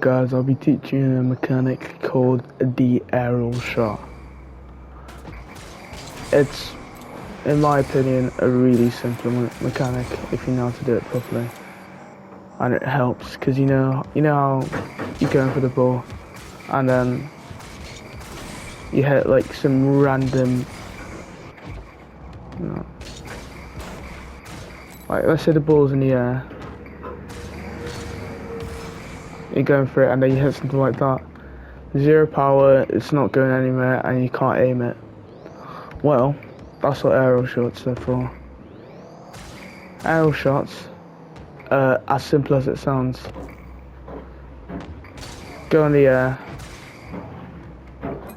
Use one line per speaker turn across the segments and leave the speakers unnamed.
Guys, I'll be teaching you a mechanic called the aerial shot. It's, in my opinion, a really simple mechanic if you know how to do it properly. And it helps because you know how you're going for the ball and then you hit like some random, like let's say the ball's in the air. You're going for it and then you hit something like that. Zero power, it's not going anywhere and you can't aim it. Well, that's what aerial shots are for. Aerial shots, as simple as it sounds. Go in the air.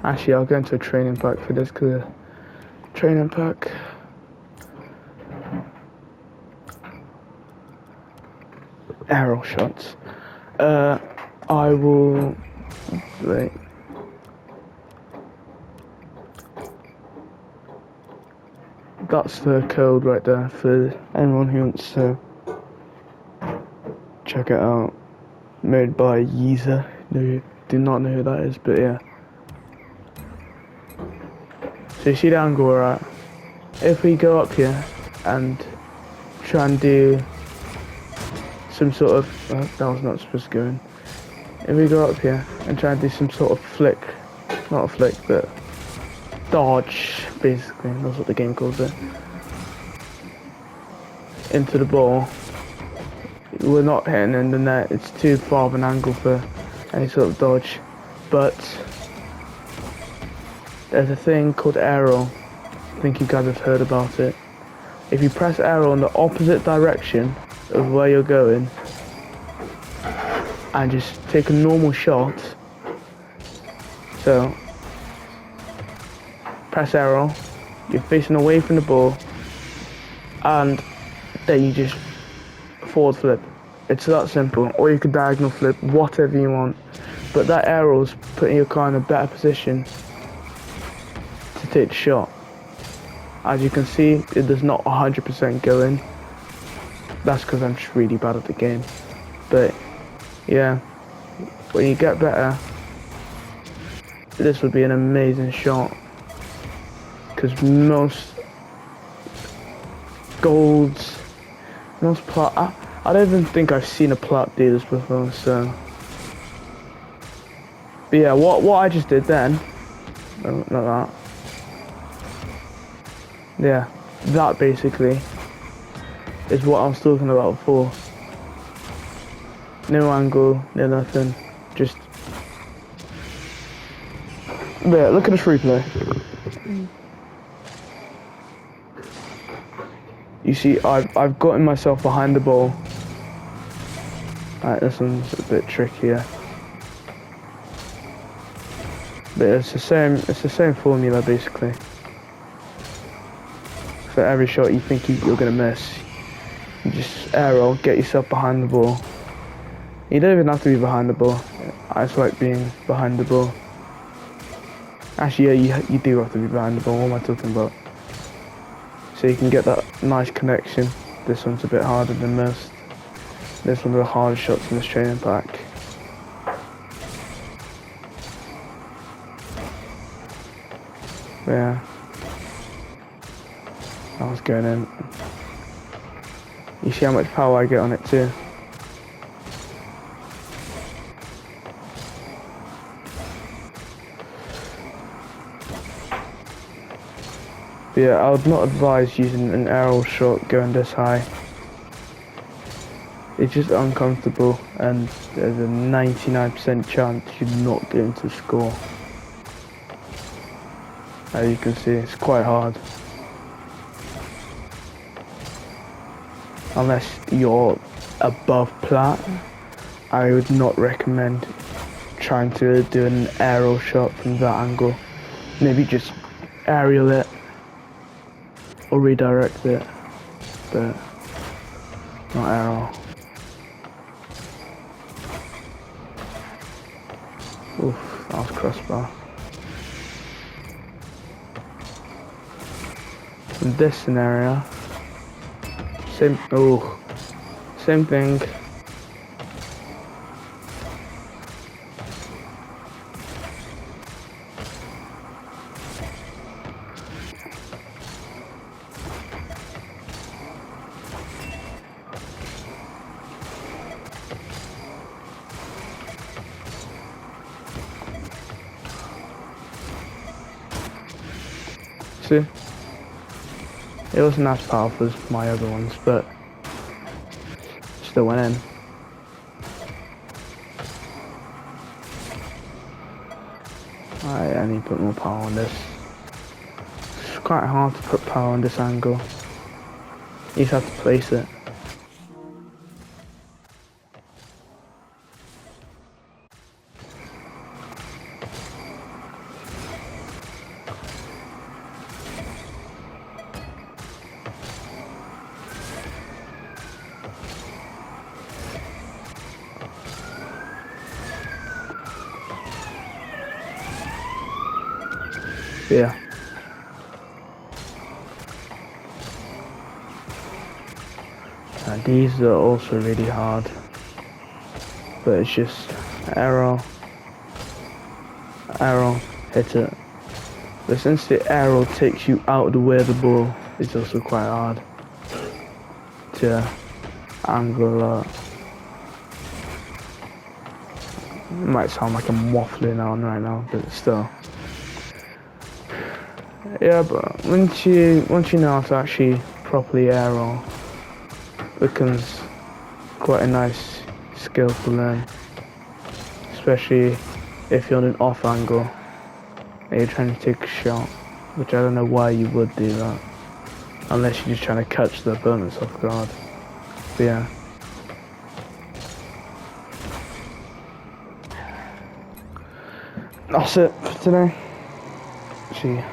Actually, I'll go into a training pack for this because training pack. Aerial shots. I will wait. That's the code right there for anyone who wants to check it out. Made by Yeezer. No, do not know who that is, but yeah. So you see the angle, right? If we go up here and try and do some sort of, that was not supposed to go in. If we go up here and try and do some sort of flick, not a flick, but dodge, basically, that's what the game calls it, into the ball, we're not hitting in the net, it's too far of an angle for any sort of dodge. But there's a thing called aerial. I think you guys have heard about it. If you press aerial in the opposite direction of where you're going and just take a normal shot, so press aerial, you're facing away from the ball and then you just forward flip. It's that simple. Or you can diagonal flip, whatever you want, but that aerial's putting your car in a better position to take the shot. As you can see, it does not 100% go in. That's because I'm just really bad at the game. But yeah, when you get better, this would be an amazing shot. Because most golds, most plat, I don't even think I've seen a plat do this before. So, but yeah, what I just did then, not that. Yeah, that basically is what I was talking about before. No angle, no nothing, just. Yeah, look at this replay. You see, I've gotten myself behind the ball. Alright, this one's a bit trickier. But it's the same formula basically. For every shot you think you're gonna miss, you just aerial, get yourself behind the ball. You don't even have to be behind the ball. I just like being behind the ball. Actually, yeah, you do have to be behind the ball. What am I talking about? So you can get that nice connection. This one's a bit harder than most. This one's the hardest shots in this training pack. Yeah. I was going in. You see how much power I get on it too. But yeah, I would not advise using an aerial shot going this high. It's just uncomfortable and there's a 99% chance you're not going to score. As you can see, it's quite hard. Unless you're above plat, I would not recommend trying to do an aerial shot from that angle. Maybe just aerial it or redirect it, but not aerial. Oof, that was crossbar. In this scenario, same thing. See? It wasn't as powerful as my other ones, but still went in. I need to put more power on this. It's quite hard to put power on this angle. You just have to place it. Yeah. And these are also really hard. But it's just arrow, hit it. But since the arrow takes you out of the way of the ball, it's also quite hard to angle. It might sound like I'm waffling on right now, but still. Yeah, but once you know how to actually properly arrow, it becomes quite a nice skill to learn, especially if you're on an off angle and you're trying to take a shot, which I don't know why you would do that, unless you're just trying to catch the opponents off guard. But yeah. That's it for today. See.